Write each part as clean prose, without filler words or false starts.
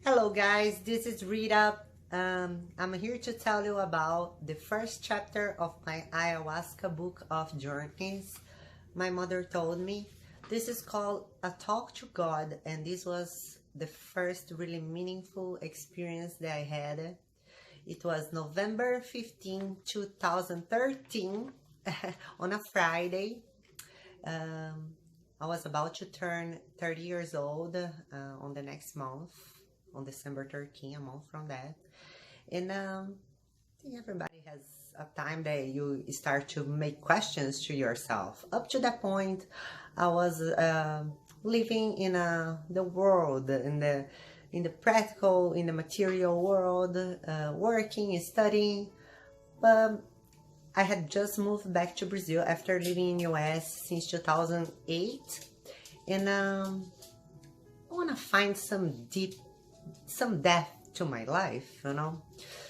Hello guys, this is Rita. I'm here to tell you about the first chapter of my Ayahuasca book of journeys. My mother told me this is called A Talk to God, and this was the first really meaningful experience that I had. It was November 15, 2013 on a Friday. I was about to turn 30 years old on the next month, on December 13, a month from that. And I think everybody has a time that you start to make questions to yourself. Up to that point, I was living in the world, in the practical, in the material world, working, studying. But I had just moved back to Brazil after living in US since 2008, and I want to find some depth to my life, you know.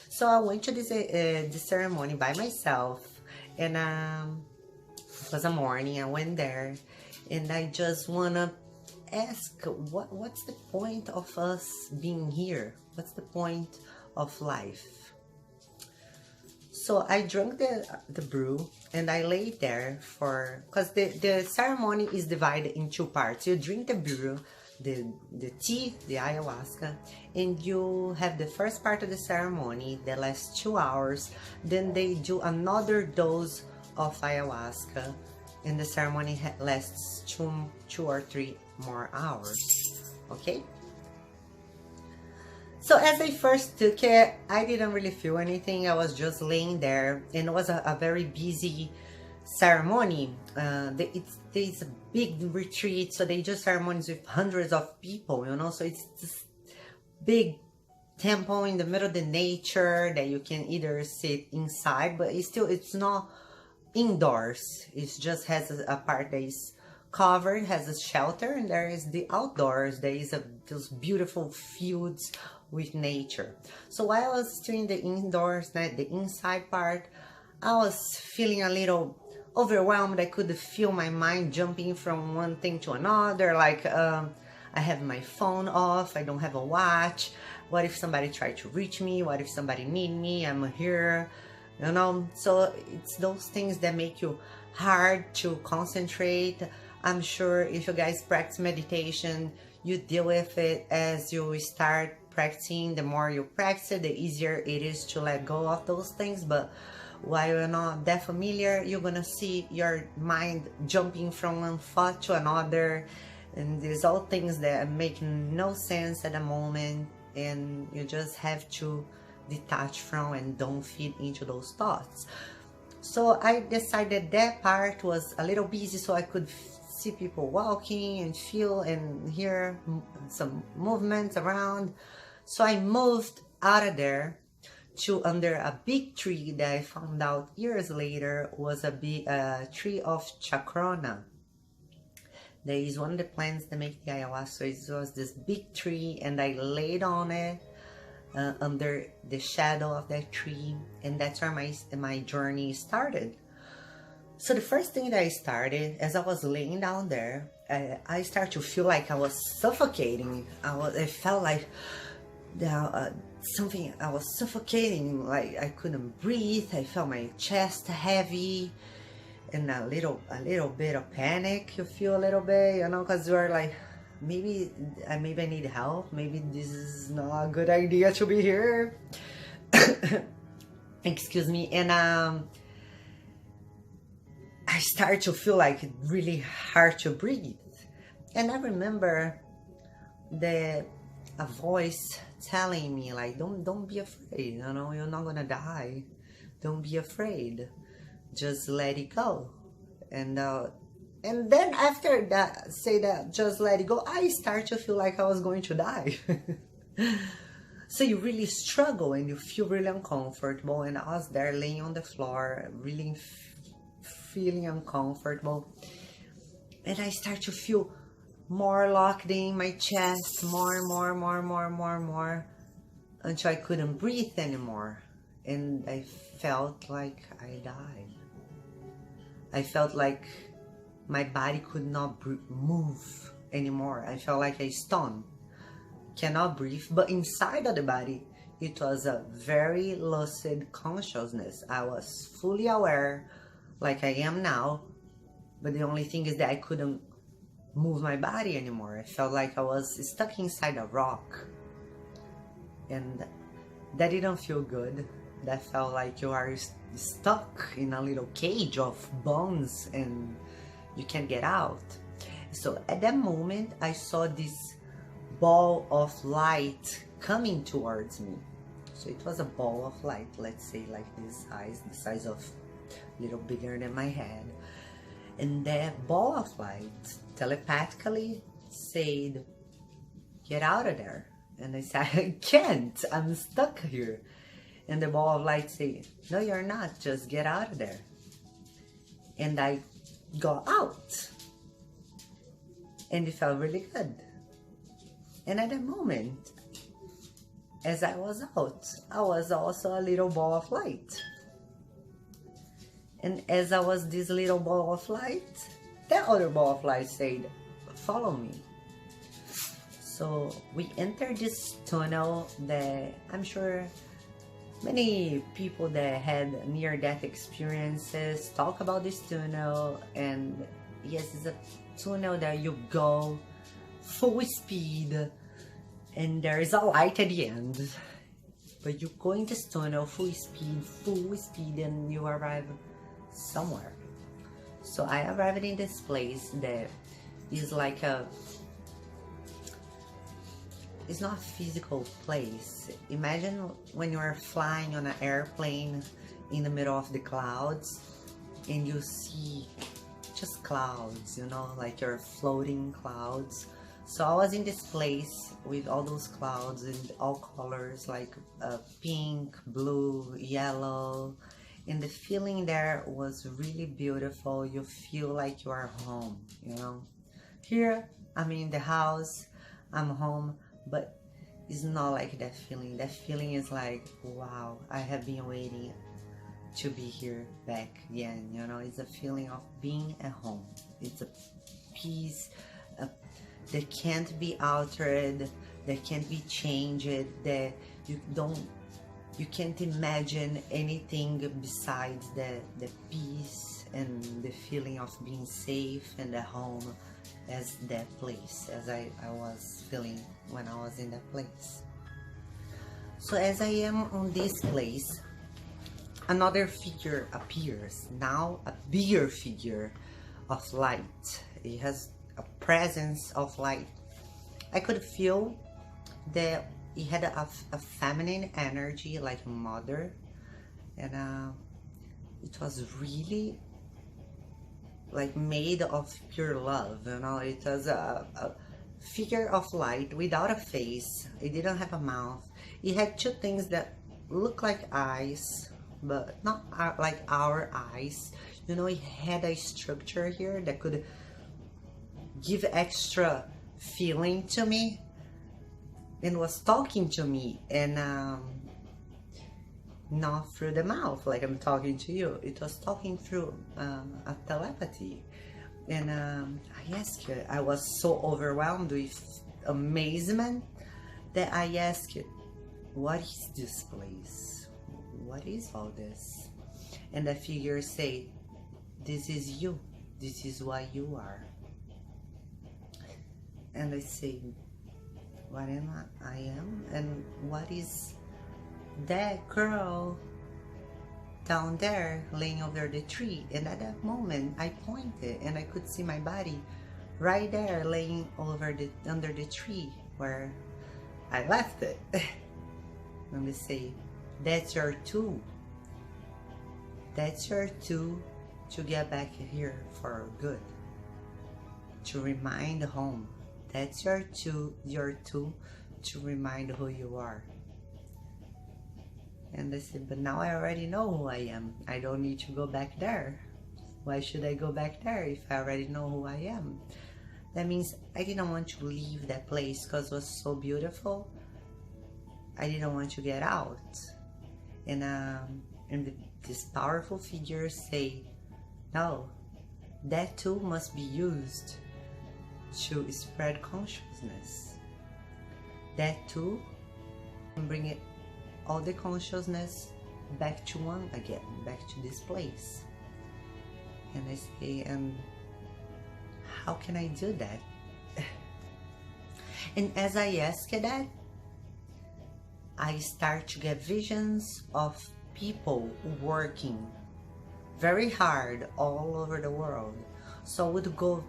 So I went to this ceremony by myself, and it was a morning. I went there, and I just wanna ask, what's the point of us being here? What's the point of life? So I drank the brew, and I laid there because the ceremony is divided in two parts. You drink the brew, the tea, the ayahuasca, and you have the first part of the ceremony that lasts 2 hours. Then they do another dose of ayahuasca, and the ceremony lasts two or three more hours. Okay? So as I first took it, I didn't really feel anything. I was just laying there, and it was a very busy ceremony. It's a big retreat, so they do ceremonies with hundreds of people, you know. So it's this big temple in the middle of the nature that you can either sit inside, but it's not indoors. It just has a part that is covered, has a shelter, and there is the outdoors. There is those beautiful fields with nature. So while I was doing the indoors, the inside part, I was feeling a little overwhelmed. I could feel my mind jumping from one thing to another. Like I have my phone off, I don't have a watch. What if somebody tried to reach me? What if somebody need me? I'm here, you know. So it's those things that make you hard to concentrate. I'm sure if you guys practice meditation, you deal with it as you start practicing. The more you practice it, the easier it is to let go of those things. But while you're not that familiar, you're gonna see your mind jumping from one thought to another, and these all things that make no sense at the moment, and you just have to detach from and don't feed into those thoughts. So I decided that part was a little busy, so I could see people walking and feel and hear some movements around. So I moved out of there to under a big tree that I found out years later was a big tree of chacrona. There is one of the plants that make the ayahuasca. So it was this big tree, and I laid on it under the shadow of that tree, and that's where my journey started. So the first thing that I started, as I was laying down there, I started to feel like I was suffocating. I felt like something, I was suffocating, like I couldn't breathe. I felt my chest heavy, and a little bit of panic. You feel a little bit, you know, because you're like, maybe I need help. Maybe this is not a good idea to be here. Excuse me. And I started to feel like really hard to breathe. And I remember a voice telling me, like, don't be afraid, you know, you're not gonna die. Don't be afraid. Just let it go. And then after that, just let it go, I start to feel like I was going to die. So you really struggle and you feel really uncomfortable. And I was there laying on the floor, really feeling uncomfortable. And I start to feel more locked in my chest, more, until I couldn't breathe anymore. And I felt like I died. I felt like my body could not move anymore. I felt like a stone. cannot breathe, but inside of the body, it was a very lucid consciousness. I was fully aware, like I am now, but the only thing is that I couldn't move my body anymore. I felt like I was stuck inside a rock, and that didn't feel good. That felt like you are stuck in a little cage of bones and you can't get out. So at that moment, I saw this ball of light coming towards me. So it was a ball of light, let's say like this size, the size of a little bigger than my head. And that ball of light telepathically said, get out of there. And I said, I can't, I'm stuck here. And the ball of light said, no, you're not, just get out of there. And I got out. And it felt really good. And at that moment, as I was out, I was also a little ball of light. And as I was this little ball of light, that other ball of light said, follow me. So we entered this tunnel that I'm sure many people that had near-death experiences talk about this tunnel. And yes, it's a tunnel that you go full speed and there is a light at the end, but you go in this tunnel full speed and you arrive somewhere. So I arrived in this place that is like it's not a physical place. Imagine when you are flying on an airplane in the middle of the clouds and you see just clouds, you know, like you're floating clouds. So I was in this place with all those clouds and all colors, like pink, blue, yellow, and the feeling there was really beautiful. You feel like you are home, you know. Here, I'm in the house, I'm home, but it's not like that feeling. That feeling is like, wow, I have been waiting to be here back again, you know. It's a feeling of being at home. It's a peace that can't be altered, that can't be changed, that you can't imagine anything besides the peace and the feeling of being safe and at home as that place, as I was feeling when I was in that place. So as I am on this place, another figure appears, now a bigger figure of light. It has a presence of light. I could feel that it had a feminine energy, like a mother, and it was really like made of pure love, you know. It was a figure of light without a face. It didn't have a mouth. It had two things that looked like eyes, but not like our eyes, you know. It had a structure here that could give extra feeling to me and was talking to me, and not through the mouth like I'm talking to you. It was talking through a telepathy. And I asked it, I was so overwhelmed with amazement that I asked it, what is this place? What is all this? And the figure say, this is you. This is what you are. And I say, what am I am? And what is that girl down there laying over the tree? And at that moment I pointed and I could see my body right there laying under the tree where I left it. Let me say, that's your tool. That's your tool to get back here for good, to remind home. That's your tool to remind who you are. And I said, but now I already know who I am. I don't need to go back there. Why should I go back there if I already know who I am? That means I didn't want to leave that place because it was so beautiful. I didn't want to get out. And this powerful figure say, no, that tool must be used to spread consciousness. that too, and bring it all the consciousness back to one again, back to this place. And I say, how can I do that? And as I ask that, I start to get visions of people working very hard all over the world. So I would go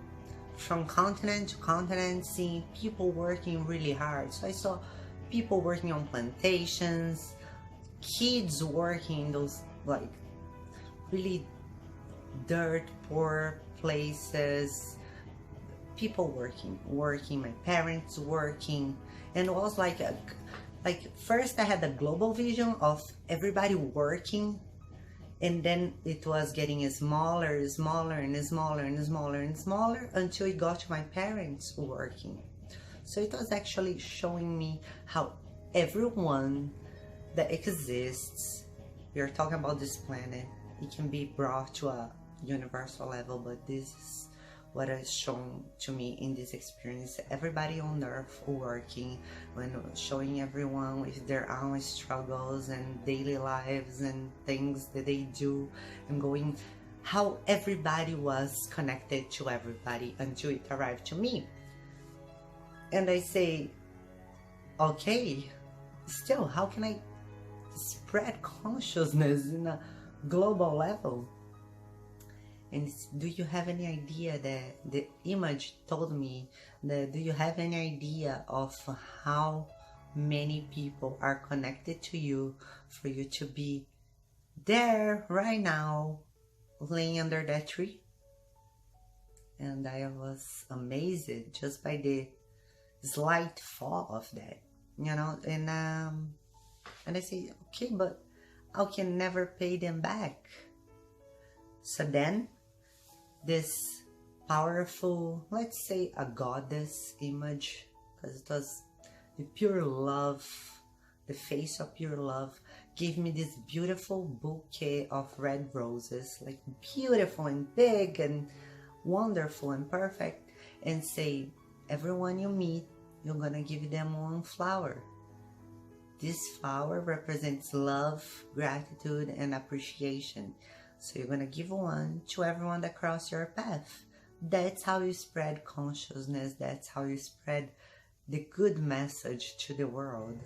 from continent to continent, seeing people working really hard. So I saw people working on plantations, kids working in those like really dirt poor places, people working, my parents working. And it was like first I had a global vision of everybody working, and then it was getting smaller and smaller and smaller and smaller and smaller until it got to my parents working. So it was actually showing me how everyone that exists, we are talking about this planet, it can be brought to a universal level, but this is what is shown to me in this experience. Everybody on earth working, when showing everyone with their own struggles and daily lives and things that they do, and going how everybody was connected to everybody until it arrived to me. And I say, okay, still, how can I spread consciousness in a global level? And do you have any idea that the image told me that, do you have any idea of how many people are connected to you for you to be there right now, laying under that tree? And I was amazed just by the slight thought of that, you know. And I say, okay, but I can never pay them back. So then this powerful, let's say a goddess image, because it was the pure love, the face of pure love, gave me this beautiful bouquet of red roses, like beautiful and big and wonderful and perfect, and say, everyone you meet, you're gonna give them one flower. This flower represents love, gratitude, and appreciation. So you're gonna give one to everyone that crosses your path. That's how you spread consciousness. That's how you spread the good message to the world.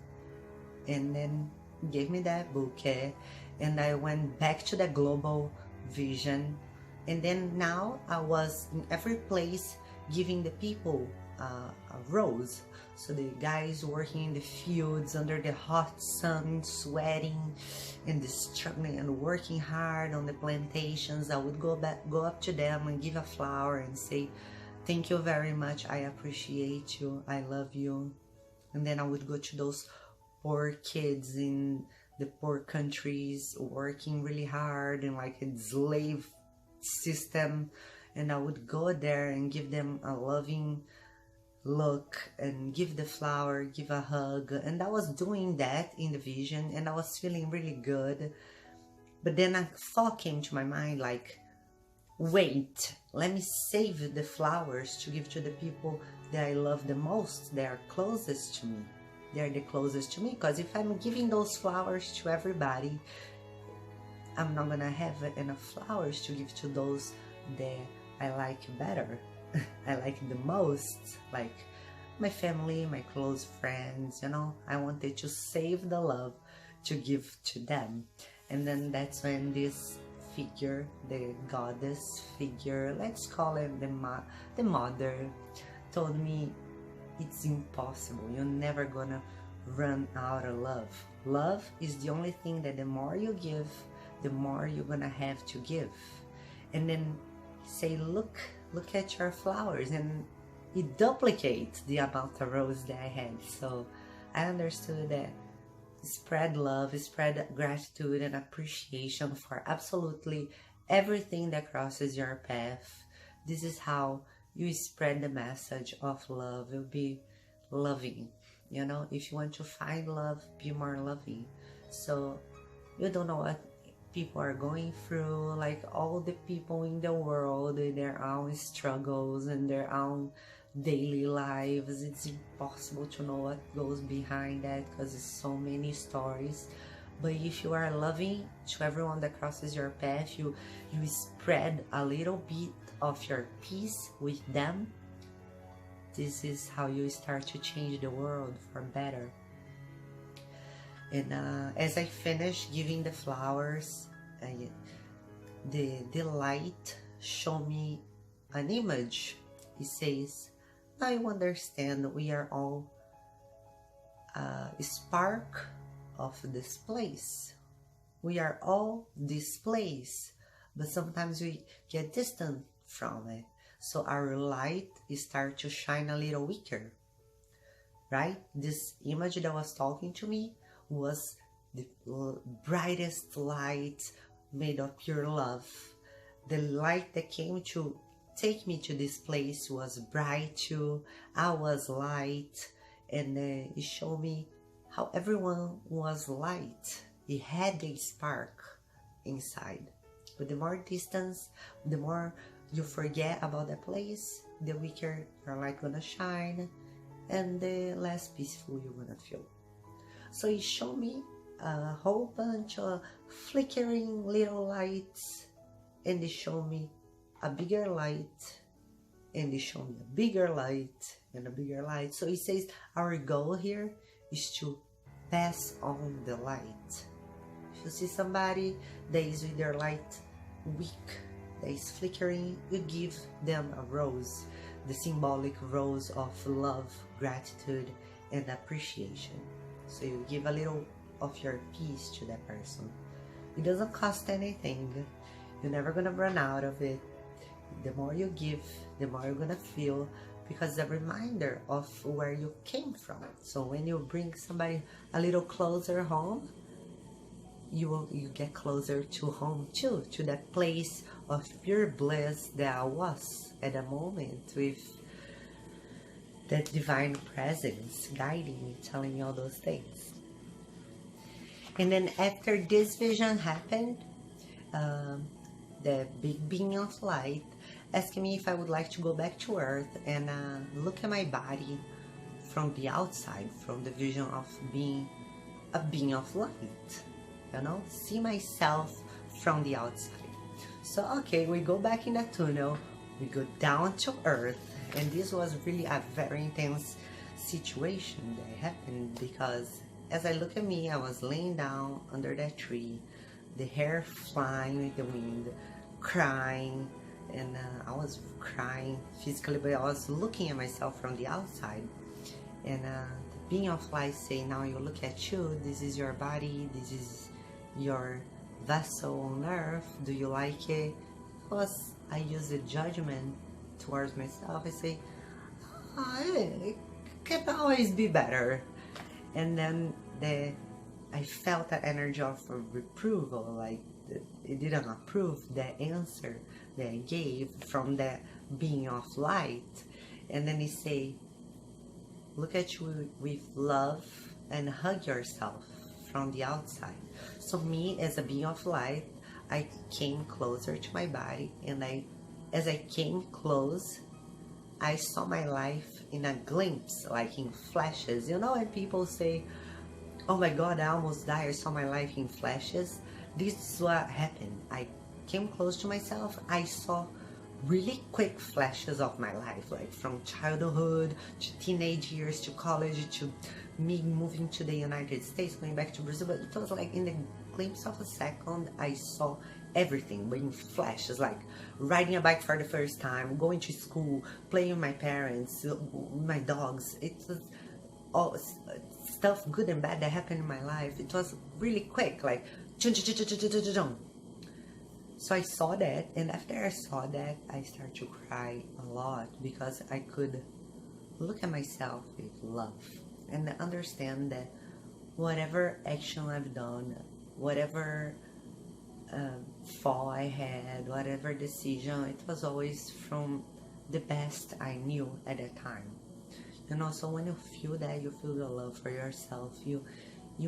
And then gave me that bouquet, and I went back to the global vision. And then now I was in every place giving the people a rose. So the guys working in the fields under the hot sun, sweating and struggling and working hard on the plantations, I would go up to them and give a flower and say, thank you very much, I appreciate you, I love you. And then I would go to those poor kids in the poor countries working really hard in like a slave system, and I would go there and give them a loving look and give the flower, give a hug. And I was doing that in the vision, and I was feeling really good. But then a thought came to my mind, like, wait, let me save the flowers to give to the people that I love the most. They are closest to me. They are the closest to me, because if I'm giving those flowers to everybody, I'm not gonna have enough flowers to give to those that I like better. I like the most, like my family, my close friends, you know. I wanted to save the love to give to them. And then that's when this figure, the goddess figure, let's call it the mother, told me, it's impossible, you're never gonna run out of love. Love is the only thing that the more you give, the more you're gonna have to give. And then say, look at your flowers, and it duplicates the amount of rose that I had. So I understood that spread love, spread gratitude and appreciation for absolutely everything that crosses your path. This is how you spread the message of love. You'll be loving, you know. If you want to find love, be more loving. So you don't know what people are going through, like all the people in the world, their own struggles and their own daily lives. It's impossible to know what goes behind that because it's so many stories. But if you are loving to everyone that crosses your path, you spread a little bit of your peace with them. This is how you start to change the world for better. And as I finish giving the flowers, the light showed me an image. It says, now you understand we are all a spark of this place. We are all this place, but sometimes we get distant from it. So our light start to shine a little weaker, right? This image that was talking to me was the brightest light made of pure love. The light that came to take me to this place was bright too. I was light, and it showed me how everyone was light. It had a spark inside. But the more distance, the more you forget about the place, the weaker your light gonna shine, and the less peaceful you're gonna feel. So it showed me a whole bunch of flickering little lights, and it showed me a bigger light, and it showed me a bigger light and a bigger light. So it says our goal here is to pass on the light. If you see somebody that is with their light weak, that is flickering, you give them a rose, the symbolic rose of love, gratitude, and appreciation. So you give a little of your peace to that person. It doesn't cost anything. You're never gonna run out of it. The more you give, the more you're gonna feel, because it's a reminder of where you came from. So when you bring somebody a little closer home, you get closer to home too, to that place of pure bliss that I was at the moment, with that divine presence guiding me, telling me all those things. And then after this vision happened, the big being of light asking me if I would like to go back to Earth and look at my body from the outside, from the vision of being a being of light, see myself from the outside. So okay, we go back in the tunnel, we go down to Earth, and this was really a very intense situation that happened, because as I look at me, I was laying down under that tree, the hair flying with the wind, crying, and I was crying physically, but I was looking at myself from the outside. And the being of light say, now you look at you, this is your body, this is your vessel on earth, do you like it? Plus I use a judgment towards myself. I say, it can always be better. And then I felt that energy of reproval, like it didn't approve the answer that I gave from that being of light. And then he say, look at you with love and hug yourself from the outside. So me, as a being of light, I came closer to my body, and as I came close, I saw my life in a glimpse, like in flashes. When people say, oh my God, I almost died, I saw my life in flashes. This is what happened. I came close to myself, I saw really quick flashes of my life, like from childhood to teenage years to college to me moving to the United States, going back to Brazil. But it was like in the glimpse of a second, I saw everything, but in flashes, like riding a bike for the first time, going to school, playing with my parents, my dogs. It was all stuff, good and bad, that happened in my life. It was really quick, like chun chun chun chun chun chun chun chun. So I saw that, and after I saw that, I started to cry a lot, because I could look at myself with love and understand that whatever action I've done, whatever fall I had, whatever decision, it was always from the best I knew at that time. So when you feel that, you feel the love for yourself, you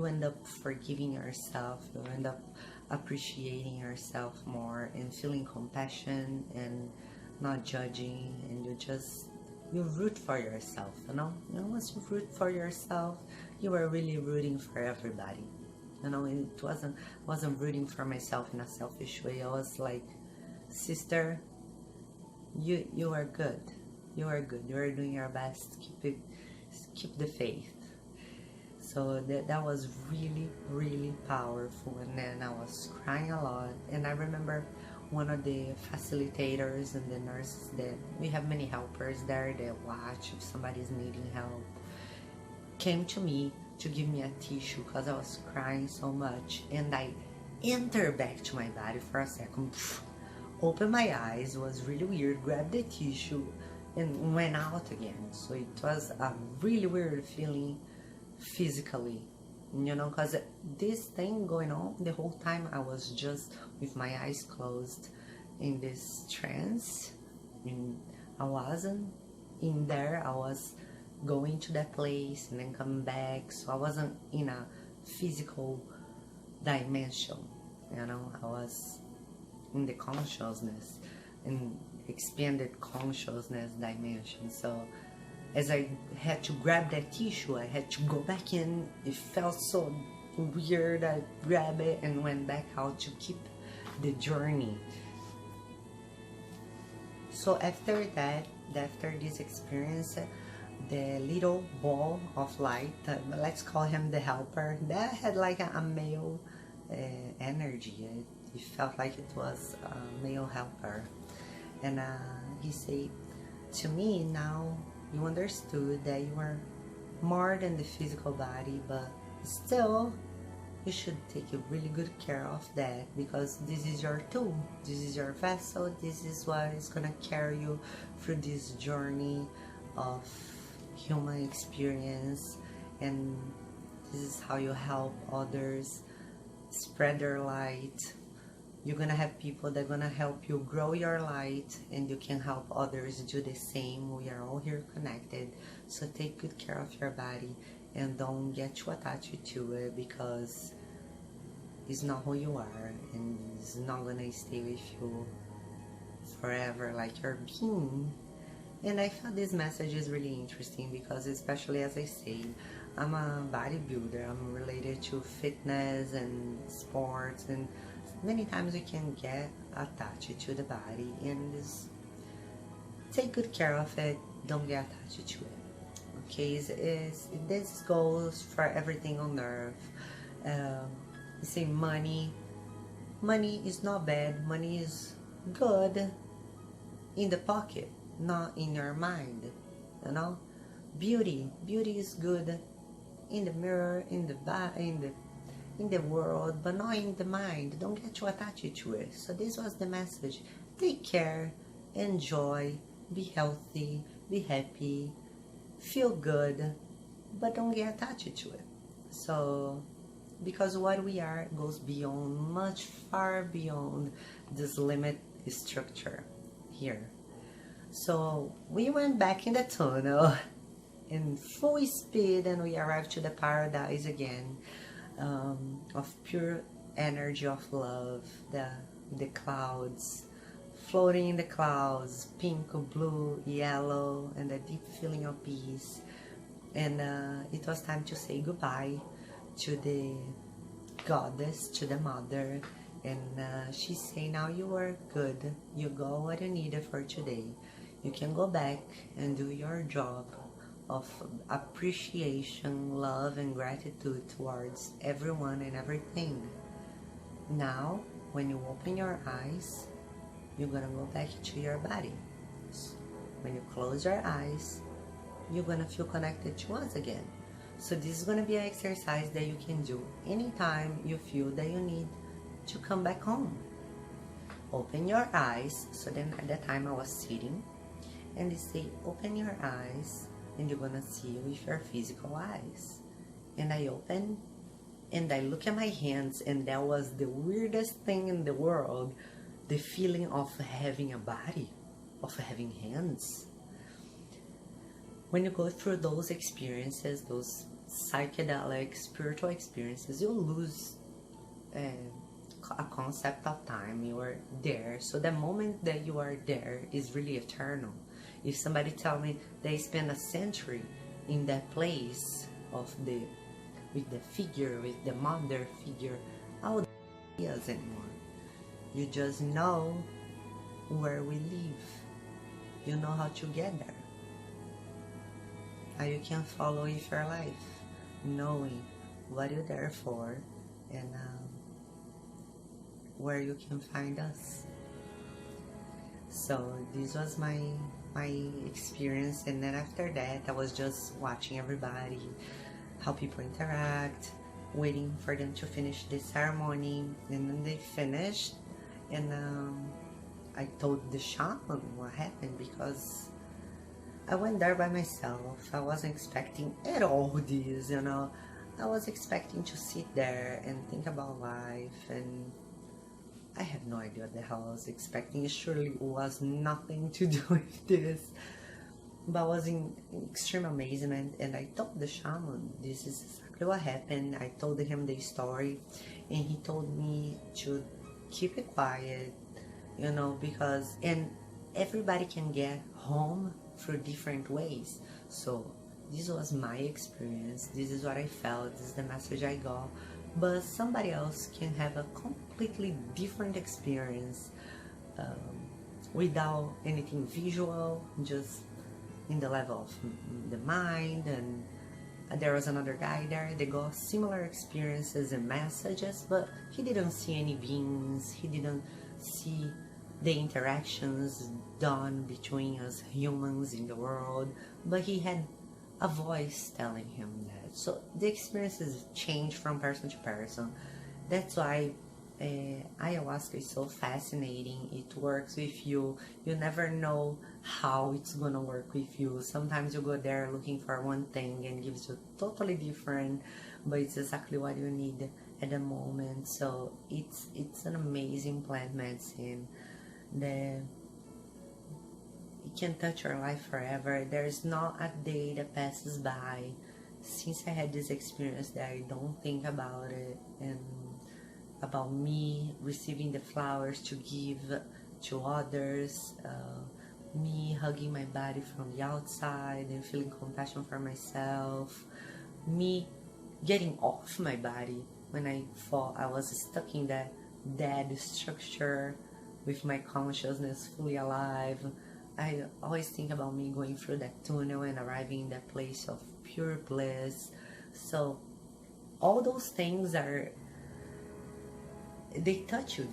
end up forgiving yourself, you end up appreciating yourself more and feeling compassion and not judging, and you just you root for yourself, you know? And once you root for yourself, you are really rooting for everybody. You know, it wasn't rooting for myself in a selfish way. I was like, sister, you are good. You are good. You are doing your best. Keep the faith. So that was really, really powerful. And then I was crying a lot. And I remember one of the facilitators and the nurses, that we have many helpers there that watch if somebody's needing help, came to me to give me a tissue because I was crying so much. And I entered back to my body for a second, opened my eyes, was really weird, grabbed the tissue and went out again. So it was a really weird feeling physically, you know, because this thing going on the whole time, I was just with my eyes closed in this trance. And I wasn't in there, I was going to that place and then coming back. So I wasn't in a physical dimension, you know. I was in the consciousness, in expanded consciousness dimension. So as I had to grab that tissue, I had to go back in. It felt so weird. I grabbed it and went back out to keep the journey. So after that, after this experience, the little ball of light, let's call him the helper, that had like a male energy. It felt like it was a male helper. And he said to me, now you understood that you are more than the physical body, but still you should take a really good care of that, because this is your tool, this is your vessel, this is what is gonna carry you through this journey of human experience, and this is how you help others spread their light. You're gonna have people that are gonna help you grow your light, and you can help others do the same. We are all here connected. So take good care of your body and don't get too attached to it, because it's not who you are, and it's not gonna stay with you forever like your being. And I found this message is really interesting because, especially as I say, I'm a bodybuilder. I'm related to fitness and sports, and many times we can get attached to the body, and just take good care of it. Don't get attached to it. Okay, this goes for everything on earth. You say money is not bad. Money is good in the pocket, not in your mind. You know, beauty is good in the mirror, in the world, but not in the mind. Don't get too attached to it. So this was the message. Take care, enjoy, be healthy, be happy, feel good, but don't get attached to it. So, because what we are goes beyond, much far beyond this limit structure here. So we went back in the tunnel in full speed, and we arrived to the paradise again, of pure energy of love, the clouds, floating in the clouds, pink, blue, yellow, and a deep feeling of peace. And it was time to say goodbye to the goddess, to the mother. And she said, now you are good, you got what you needed for today. You can go back and do your job of appreciation, love, and gratitude towards everyone and everything. Now, when you open your eyes, you're gonna go back to your body. When you close your eyes, you're gonna feel connected to us again. So this is gonna be an exercise that you can do anytime you feel that you need to come back home. Open your eyes. So then at that time I was sitting, and they say, open your eyes, and you're gonna see with your physical eyes. And I open, and I look at my hands, and that was the weirdest thing in the world, the feeling of having a body, of having hands. When you go through those experiences, those psychedelic spiritual experiences, you lose a concept of time. You are there, so the moment that you are there is really eternal. If somebody tell me they spend a century in that place of with the figure, with the mother figure, I would not see us anymore. You just know where we live. You know how to get there. And you can follow with your life, knowing what you're there for and where you can find us. So this was my experience, and then after that I was just watching everybody, how people interact, waiting for them to finish the ceremony, and then they finished, and I told the shaman what happened, because I went there by myself. I wasn't expecting at all this, you know. I was expecting to sit there and think about life, and I have no idea what the hell I was expecting. It surely was nothing to do with this. But I was in extreme amazement, and I told the shaman, this is exactly what happened. I told him the story, and he told me to keep it quiet, you know, because, and everybody can get home through different ways. So this was my experience, this is what I felt, this is the message I got, but somebody else can have a completely different experience without anything visual, just in the level of the mind. And there was another guy there that got similar experiences and messages, but he didn't see any beings, he didn't see the interactions done between us humans in the world, but he had a voice telling him that. So the experiences change from person to person. That's why ayahuasca is so fascinating. It works with you. You never know how it's gonna work with you. Sometimes you go there looking for one thing and gives you totally different, but it's exactly what you need at the moment. So it's an amazing plant medicine that it can touch your life forever. There's not a day that passes by since I had this experience that I don't think about it, and about me receiving the flowers to give to others, me hugging my body from the outside and feeling compassion for myself, me getting off my body when I thought I was stuck in that dead structure with my consciousness fully alive. I always think about me going through that tunnel and arriving in that place of pure bliss. So all those things are, they touch you,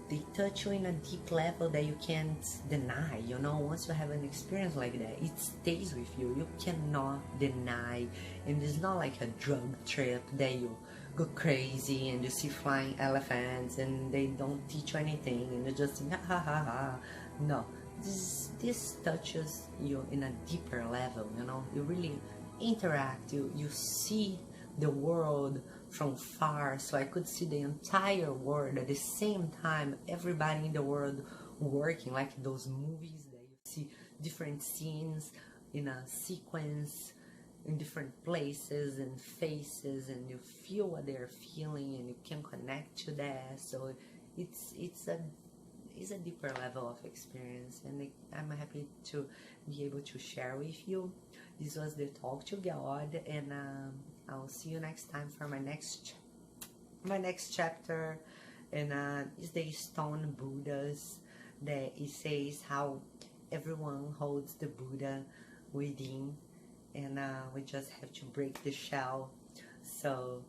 they touch you in a deep level that you can't deny, you know. Once you have an experience like that, it stays with you, you cannot deny. And it's not like a drug trip that you go crazy and you see flying elephants and they don't teach you anything and you just think, ha ha ha ha. No, this touches you in a deeper level, you know. You really interact, you see the world from far. So I could see the entire world at the same time, everybody in the world working, like those movies that you see different scenes in a sequence in different places and faces, and you feel what they're feeling and you can connect to that. So it's a deeper level of experience, and I'm happy to be able to share with you. This was the Talk to God, and I'll see you next time for my next chapter. And it's the stone Buddhas, that it says how everyone holds the Buddha within, and we just have to break the shell. So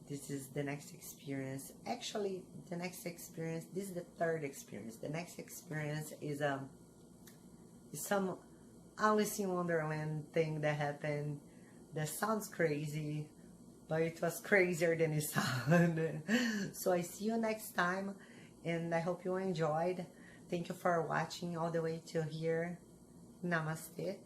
this is the next experience. Actually, the next experience, this is the third experience. The next experience is some Alice in Wonderland thing that happened that sounds crazy, but it was crazier than it sounded. So I see you next time, and I hope you enjoyed. Thank you for watching all the way till here. Namaste.